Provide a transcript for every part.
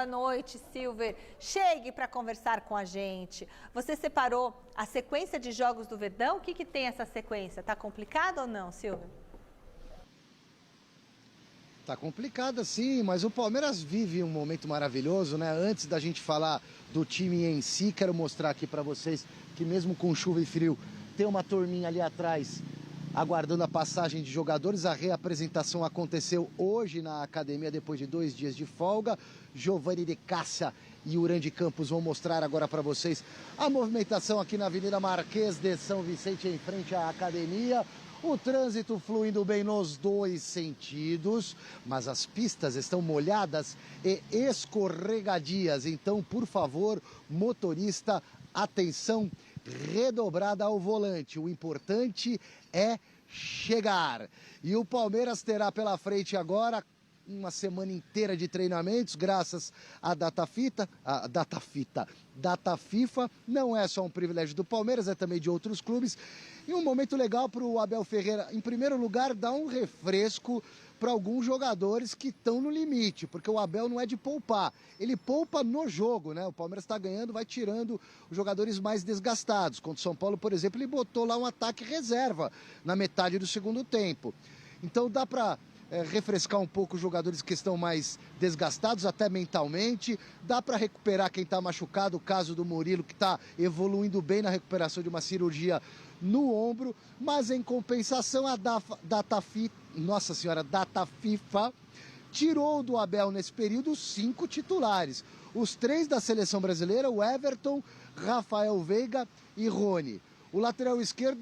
boa noite, Silver. Chegue para conversar com a gente. Você separou a sequência de jogos do Verdão? O que tem essa sequência? Tá complicado ou não, Silver? Tá complicada sim, mas o Palmeiras vive um momento maravilhoso, né? Antes da gente falar do time em si, quero mostrar aqui para vocês que mesmo com chuva e frio, tem uma turminha ali atrás aguardando a passagem de jogadores. A reapresentação aconteceu hoje na academia depois de 2 dias de folga. Giovanni de Cássia e Urandi Campos vão mostrar agora para vocês a movimentação aqui na Avenida Marquês de São Vicente, em frente à academia. O trânsito fluindo bem nos 2 sentidos, mas as pistas estão molhadas e escorregadias. Então, por favor, motorista, atenção redobrada ao volante. O importante é chegar. E o Palmeiras terá pela frente agora uma semana inteira de treinamentos, graças à data FIFA. Não é só um privilégio do Palmeiras, é também de outros clubes. E um momento legal para o Abel Ferreira, em primeiro lugar, dar um refresco para alguns jogadores que estão no limite, porque o Abel não é de poupar, ele poupa no jogo, né? O Palmeiras está ganhando, vai tirando os jogadores mais desgastados. Contra o São Paulo, por exemplo, ele botou lá um ataque reserva na metade do segundo tempo. Então dá para refrescar um pouco os jogadores que estão mais desgastados, até mentalmente. Dá para recuperar quem está machucado, o caso do Murilo, que está evoluindo bem na recuperação de uma cirurgia no ombro, mas em compensação a data FIFA tirou do Abel nesse período 5 titulares. Os 3 da seleção brasileira, o Everton, Rafael Veiga e Rony. O lateral esquerdo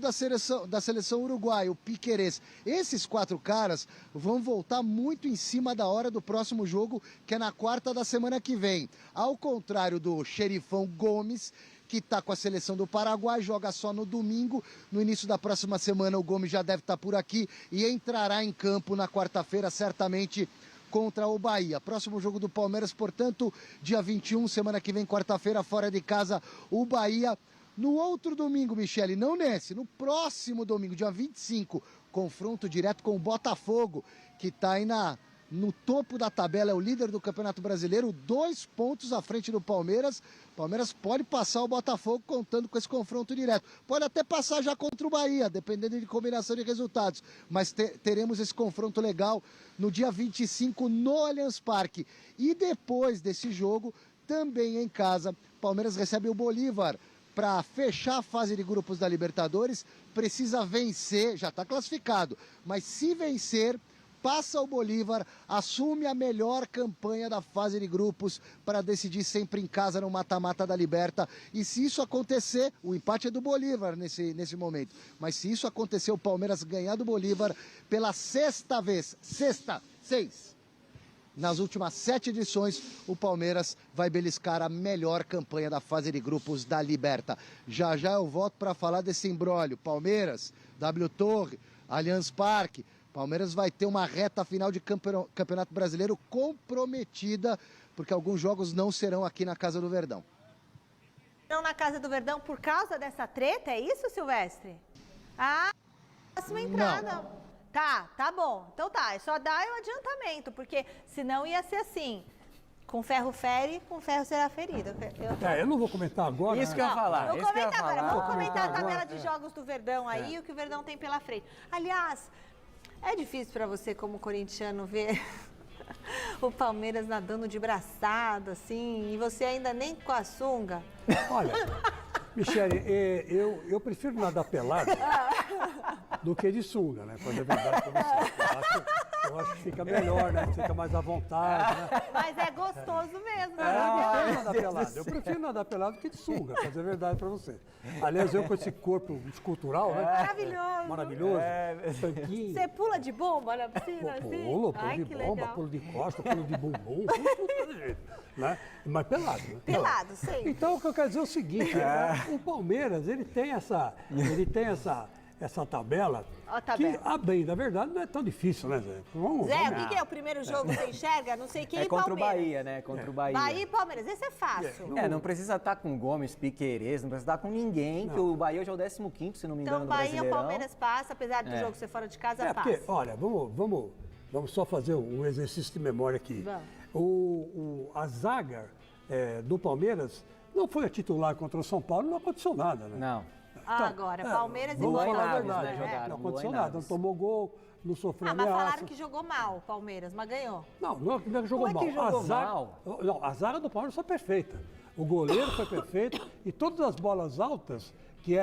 da seleção uruguaia, o Piquerez. Esses 4 caras vão voltar muito em cima da hora do próximo jogo, que é na quarta da semana que vem. Ao contrário do Xerifão Gomes, que está com a seleção do Paraguai, joga só no domingo. No início da próxima semana o Gomes já deve estar por aqui e entrará em campo na quarta-feira, certamente contra o Bahia. Próximo jogo do Palmeiras, portanto, dia 21, semana que vem, quarta-feira, fora de casa, o Bahia. No outro domingo, Michele, não nesse, no próximo domingo, dia 25, confronto direto com o Botafogo, que está aí no topo da tabela, é o líder do Campeonato Brasileiro, 2 pontos à frente do Palmeiras. O Palmeiras pode passar o Botafogo contando com esse confronto direto. Pode até passar já contra o Bahia, dependendo de combinação de resultados. Mas teremos esse confronto legal no dia 25 no Allianz Parque. E depois desse jogo, também em casa, o Palmeiras recebe o Bolívar. Para fechar a fase de grupos da Libertadores, precisa vencer, já está classificado, mas se vencer, passa o Bolívar, assume a melhor campanha da fase de grupos para decidir sempre em casa no mata-mata da Liberta. E se isso acontecer, o empate é do Bolívar nesse momento, mas se isso acontecer, o Palmeiras ganhar do Bolívar pela 6ª vez, 6. Nas últimas 7 edições, o Palmeiras vai beliscar a melhor campanha da fase de grupos da Liberta. Já eu volto para falar desse imbróglio. Palmeiras, W Torre, Allianz Parque. Palmeiras vai ter uma reta final de Campeonato Brasileiro comprometida, porque alguns jogos não serão aqui na Casa do Verdão. Não na Casa do Verdão por causa dessa treta, é isso, Silvestre? Ah, próxima entrada. Não. Tá bom. Então tá, é só dar o adiantamento, porque senão ia ser assim, com ferro fere, com ferro será ferido. Eu não vou comentar agora. Isso que eu ia falar. Vamos comentar agora, vamos comentar a agora, tabela de jogos do Verdão aí, o que o Verdão tem pela frente. Aliás, é difícil para você como corintiano ver o Palmeiras nadando de braçada, assim, e você ainda nem com a sunga? Olha, Michele, eu prefiro nadar pelado do que de sunga, né? Quando é verdade pra você. Eu acho que fica melhor, né? Fica mais à vontade, né? Mas é gostoso mesmo, né? Eu prefiro nadar pelado do que de sunga, pra dizer a verdade pra você. Aliás, eu com esse corpo escultural, né? Maravilhoso. Maravilhoso. Tanquinho. Você pula de bomba na piscina, assim? Pulo de bomba, pulo de costa, pulo de bumbum, tudo jeito, né? Mas pelado, né? Pelado, sei. Então, o que eu quero dizer é o seguinte, o Palmeiras, ele tem essa tabela, que, a bem da verdade, não é tão difícil, né, Zé? O que é o primeiro jogo que você enxerga? Não sei quem e contra Palmeiras. o Bahia, né? Contra o Bahia. Bahia e Palmeiras, esse é fácil. Não precisa estar com Gomes, Piquerez, não precisa estar com ninguém, que o Bahia hoje é o 15º, se não me engano, então, do Bahia Brasileirão. ou Palmeiras passa, apesar do jogo ser fora de casa, passa. Porque, olha, vamos só fazer um exercício de memória aqui. A zaga do Palmeiras não foi a titular contra o São Paulo, não aconteceu nada, né? Não. Agora, Palmeiras e vamos Luan falar a Naves, verdade, né? jogaram. não aconteceu Luan nada, não Naves. tomou gol, não sofreu Mas ameaça. falaram que jogou mal o Palmeiras, mas ganhou. Não é que jogou Como é mal. que jogou a zaga, mal? Não, a zaga do Palmeiras foi perfeita. O goleiro foi perfeito e todas as bolas altas que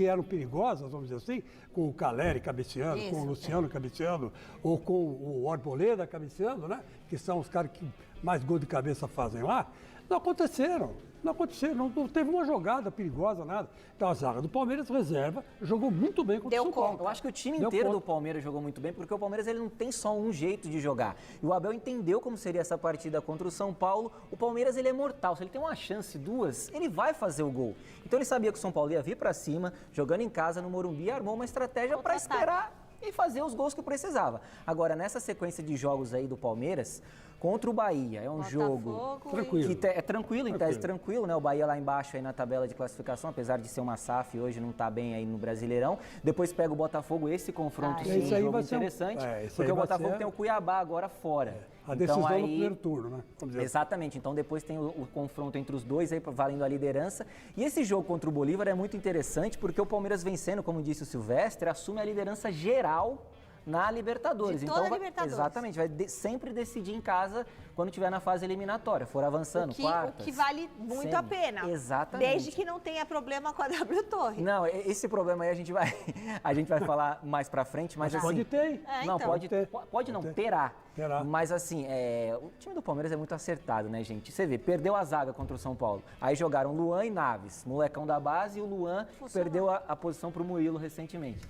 eram perigosas, vamos dizer assim, com o Caleri cabeceando, Isso, com o Luciano cabeceando, ou com o Arboleda cabeceando, né? Que são os caras que mais gol de cabeça fazem lá, não aconteceram. Não aconteceu, não teve uma jogada perigosa, nada. Então a zaga do Palmeiras reserva jogou muito bem contra o São Paulo. Eu acho que o time Deu inteiro conta. do Palmeiras jogou muito bem, porque o Palmeiras ele não tem só um jeito de jogar. E o Abel entendeu como seria essa partida contra o São Paulo. O Palmeiras ele é mortal. Se ele tem uma chance, duas, ele vai fazer o gol. Então ele sabia que o São Paulo ia vir para cima, jogando em casa no Morumbi, armou uma estratégia para esperar e fazer os gols que precisava. Agora, nessa sequência de jogos aí do Palmeiras, contra o Bahia, é um jogo Botafogo tranquilo. que é tranquilo, em tese tranquilo, né? O Bahia lá embaixo aí na tabela de classificação, apesar de ser uma SAF, hoje não tá bem aí no Brasileirão. Depois pega o Botafogo, esse confronto sim, esse aí um jogo vai ser interessante, esse porque aí o vai Botafogo ser tem o Cuiabá agora fora. A decisão no primeiro turno, né? Vamos dizer. Exatamente, então depois tem o confronto entre os dois aí valendo a liderança. E esse jogo contra o Bolívar é muito interessante porque o Palmeiras vencendo, como disse o Silvestre, assume a liderança geral na Libertadores. De toda então a Libertadores. Exatamente, vai sempre decidir em casa quando estiver na fase eliminatória, for avançando, quartas. O que vale muito a semi. pena. Exatamente. Desde que não tenha problema com a W Torre. Não, esse problema aí a gente vai falar mais pra frente, mas assim... Pode ter. Não, então. pode não, terá. Terá. Mas assim, o time do Palmeiras é muito acertado, né, gente? Você vê, perdeu a zaga contra o São Paulo. Aí jogaram Luan e Naves, molecão da base, e o Luan perdeu a posição pro Murilo recentemente.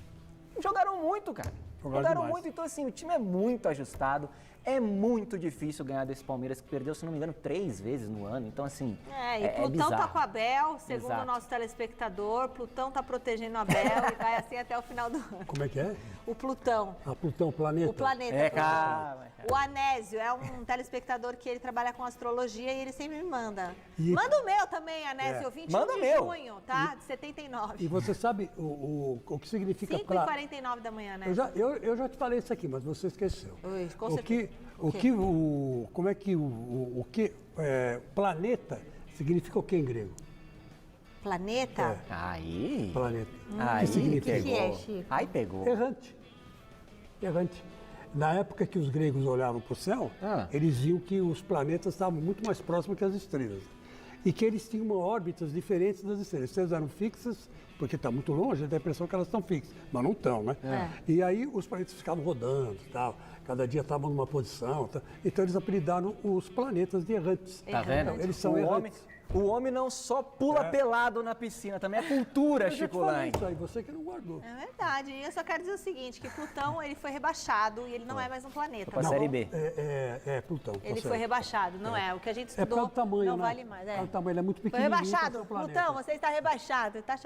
Jogaram muito, cara. Jogaram demais. muito, então assim, o time é muito ajustado. É muito difícil ganhar desse Palmeiras, que perdeu, se não me engano, 3 vezes no ano. Então, assim, E Plutão tá bizarro. com o Abel, segundo Exato. o nosso telespectador. Plutão tá protegendo o Abel e vai assim até o final do ano. Como é que é? O Plutão. Plutão, planeta. O planeta. É, Plutão. calma. O Anésio é um telespectador que ele trabalha com astrologia e ele sempre me manda. E- Manda o meu também, Anésio, 21 Manda de o meu. junho, tá? De 79. E você sabe o que significa 5h49 da manhã, né? Eu já te falei isso aqui, mas você esqueceu. Ui, com Planeta significa o que em grego? Planeta? Aí, Planeta. aí que significa? que é, pegou. Chico? Aí pegou. Errante. Errante. Na época que os gregos olhavam para o céu, eles viam que os planetas estavam muito mais próximos que as estrelas. E que eles tinham órbitas diferentes das estrelas. As estrelas eram fixas, porque está muito longe, dá a impressão que elas estão fixas, mas não estão, né? E aí os planetas ficavam rodando e tal. Cada dia estavam numa posição. Tá? Então eles apelidaram os planetas de errantes. Tá vendo? Então, eles são errantes. O homem não só pula pelado na piscina, também é cultura, Eu já te Chico falei Lang. isso aí, você que não guardou. É verdade. E eu só quero dizer o seguinte, que Plutão ele foi rebaixado e ele não é mais um planeta. Pra tá série bom? B. Plutão. Ele tá foi certo. rebaixado, não é? O que a gente É por estudou causa do tamanho, não né? vale mais. É o tamanho, ele é muito Foi pequenininho. rebaixado. pra ser um planeta. Plutão, você está rebaixado. Tá